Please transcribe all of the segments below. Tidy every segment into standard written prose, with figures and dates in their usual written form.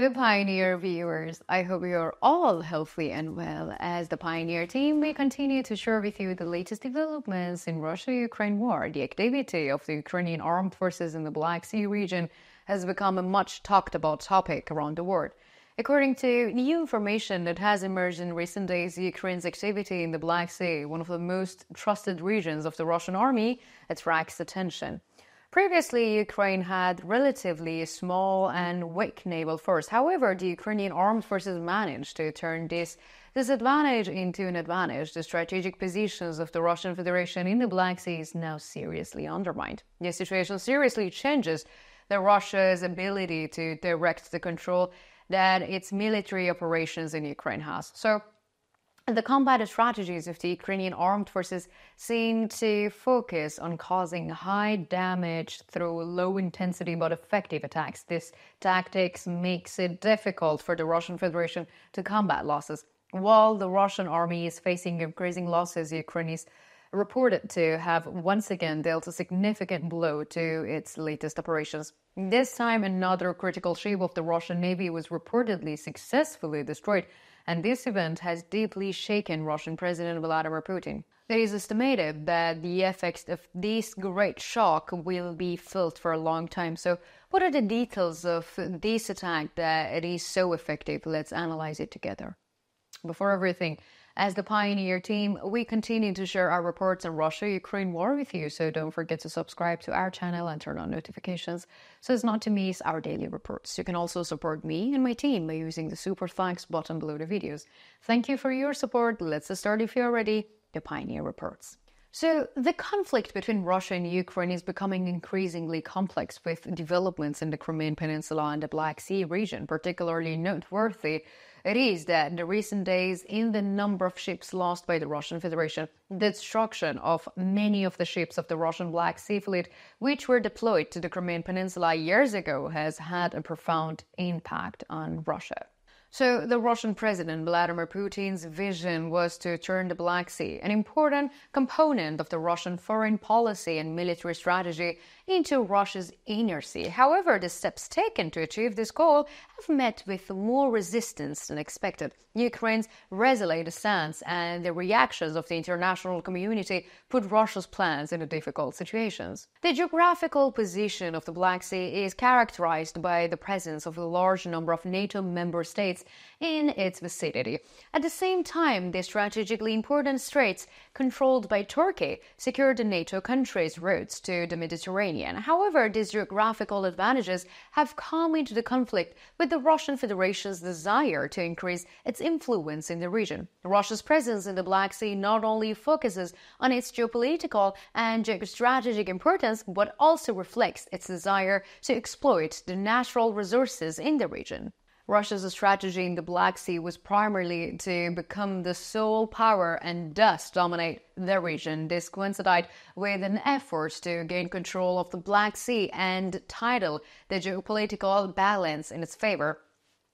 Hello, Pioneer viewers. I hope you're all healthy and well. As the Pioneer team, we continue to share with you the latest developments in Russia-Ukraine war. The activity of the Ukrainian Armed Forces in the Black Sea region has become a much talked about topic around the world. According to new information that has emerged in recent days, Ukraine's activity in the Black Sea, one of the most trusted regions of the Russian army, attracts attention. Previously, Ukraine had relatively small and weak naval force. However, the Ukrainian armed forces managed to turn this disadvantage into an advantage. The strategic positions of the Russian Federation in the Black Sea is now seriously undermined. This situation seriously changes Russia's ability to direct the control that its military operations in Ukraine has. So, the combat strategies of the Ukrainian armed forces seem to focus on causing high damage through low-intensity but effective attacks. This tactics makes it difficult for the Russian Federation to combat losses. While the Russian army is facing increasing losses, Ukraine is reported to have once again dealt a significant blow to its latest operations. This time, another critical ship of the Russian Navy was reportedly successfully destroyed, and this event has deeply shaken Russian President Vladimir Putin. It is estimated that the effects of this great shock will be felt for a long time. So, what are the details of this attack that it is so effective? Let's analyze it together. Before everything, as the Pioneer team, we continue to share our reports on Russia-Ukraine war with you, so don't forget to subscribe to our channel and turn on notifications so as not to miss our daily reports. You can also support me and my team by using the Super Thanks button below the videos. Thank you for your support. Let's start if you're ready. The Pioneer reports. So, the conflict between Russia and Ukraine is becoming increasingly complex, with developments in the Crimean Peninsula and the Black Sea region. Particularly noteworthy it is that in the recent days, in the number of ships lost by the Russian Federation, the destruction of many of the ships of the Russian Black Sea Fleet, which were deployed to the Crimean Peninsula years ago, has had a profound impact on Russia. So, the Russian President Vladimir Putin's vision was to turn the Black Sea, an important component of the Russian foreign policy and military strategy, into Russia's inner sea. However, the steps taken to achieve this goal have met with more resistance than expected. Ukraine's resolute stance and the reactions of the international community put Russia's plans into difficult situations. The geographical position of the Black Sea is characterized by the presence of a large number of NATO member states in its vicinity. At the same time, the strategically important straits controlled by Turkey secure the NATO countries' routes to the Mediterranean. However, these geographical advantages have come into the conflict with the Russian Federation's desire to increase its influence in the region. Russia's presence in the Black Sea not only focuses on its geopolitical and geostrategic importance, but also reflects its desire to exploit the natural resources in the region. Russia's strategy in the Black Sea was primarily to become the sole power and thus dominate the region. This coincided with an effort to gain control of the Black Sea and title the geopolitical balance in its favor.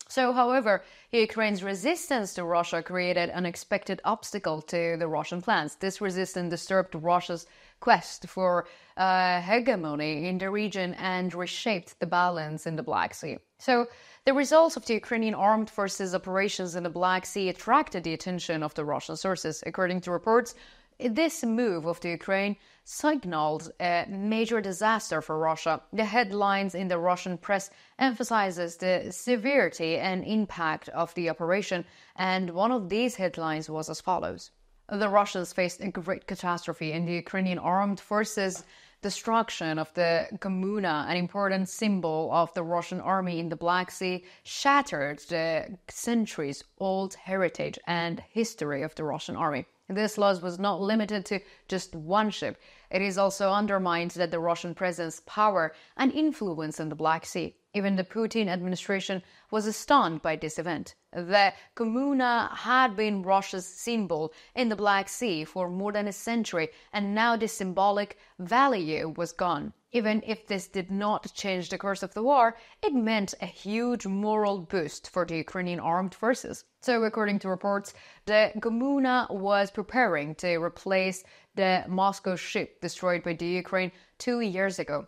So, however, Ukraine's resistance to Russia created an unexpected obstacle to the Russian plans. This resistance disturbed Russia's quest for hegemony in the region and reshaped the balance in the Black Sea. So, the results of the Ukrainian Armed Forces operations in the Black Sea attracted the attention of the Russian sources. According to reports, this move of the Ukraine signaled a major disaster for Russia. The headlines in the Russian press emphasizes the severity and impact of the operation, and one of these headlines was as follows. The Russians faced a great catastrophe in the Ukrainian Armed Forces. Destruction of the Kommuna, an important symbol of the Russian army in the Black Sea, shattered the centuries-old heritage and history of the Russian army. This loss was not limited to just one ship. It is also undermined that the Russian presence, power, and influence in the Black Sea. Even the Putin administration was stunned by this event. The Kommuna had been Russia's symbol in the Black Sea for more than a century, and now this symbolic value was gone. Even if this did not change the course of the war, it meant a huge moral boost for the Ukrainian armed forces. So, according to reports, the Kommuna was preparing to replace the Moscow ship destroyed by the Ukraine 2 years ago.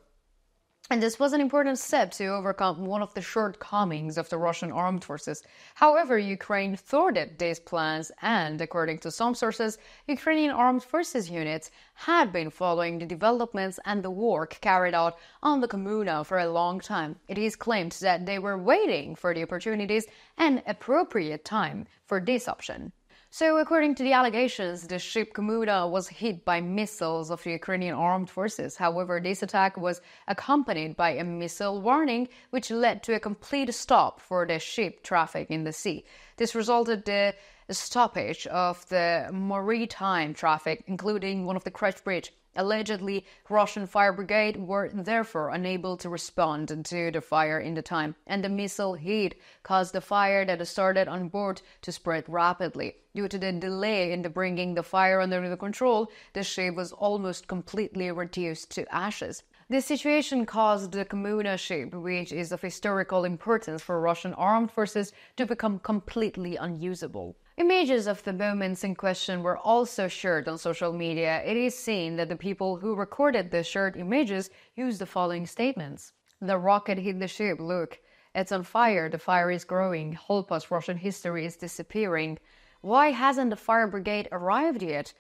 And this was an important step to overcome one of the shortcomings of the Russian armed forces. However, Ukraine thwarted these plans, and according to some sources, Ukrainian armed forces units had been following the developments and the work carried out on the Kommuna for a long time. It is claimed that they were waiting for the opportunities and appropriate time for this option. So, according to the allegations, the ship Kommuna was hit by missiles of the Ukrainian armed forces. However, this attack was accompanied by a missile warning, which led to a complete stop for the ship traffic in the sea. This resulted in the stoppage of the maritime traffic, including one of the Kerch Bridge. Allegedly, Russian fire brigade were therefore unable to respond to the fire in the time, and the missile hit caused the fire that started on board to spread rapidly. Due to the delay in bringing the fire under the control, the ship was almost completely reduced to ashes. This situation caused the Kommuna ship, which is of historical importance for Russian armed forces, to become completely unusable. Images of the moments in question were also shared on social media. It is seen that the people who recorded the shared images used the following statements. The rocket hit the ship. Look, it's on fire. The fire is growing. Help us. Russian history is disappearing. Why hasn't the fire brigade arrived yet?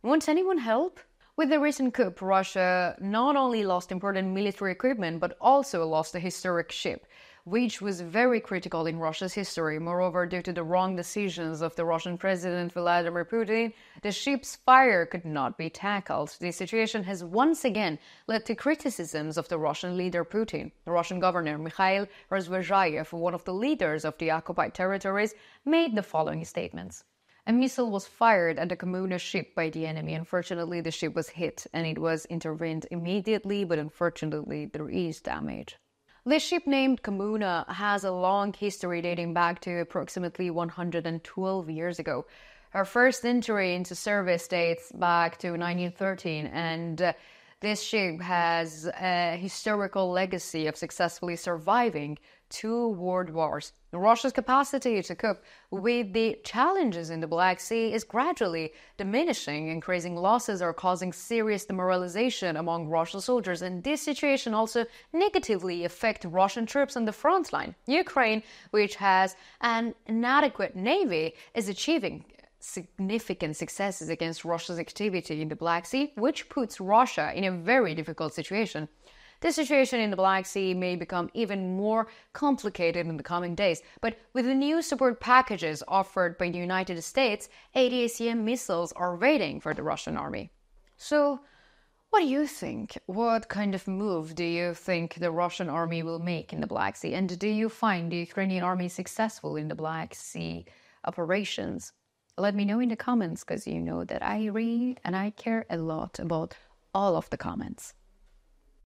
Won't anyone help? With the recent coup, Russia not only lost important military equipment, but also lost a historic ship, which was very critical in Russia's history. Moreover, due to the wrong decisions of the Russian President Vladimir Putin, the ship's fire could not be tackled. This situation has once again led to criticisms of the Russian leader Putin. The Russian governor Mikhail Razvozhayev, one of the leaders of the occupied territories, made the following statements. A missile was fired at the Kommuna ship by the enemy. Unfortunately, the ship was hit and it was intervened immediately, but unfortunately, there is damage. The ship named Kommuna has a long history dating back to approximately 112 years ago. Her first entry into service dates back to 1913, and this ship has a historical legacy of successfully surviving 2 world wars. Russia's capacity to cope with the challenges in the Black Sea is gradually diminishing. Increasing losses are causing serious demoralization among Russian soldiers, and this situation also negatively affects Russian troops on the front line. Ukraine, which has an inadequate navy, is achieving significant successes against Russia's activity in the Black Sea, which puts Russia in a very difficult situation. The situation in the Black Sea may become even more complicated in the coming days, but with the new support packages offered by the United States, ATACM missiles are waiting for the Russian army. So, what do you think? What kind of move do you think the Russian army will make in the Black Sea? And do you find the Ukrainian army successful in the Black Sea operations? Let me know in the comments, because you know that I read and I care a lot about all of the comments.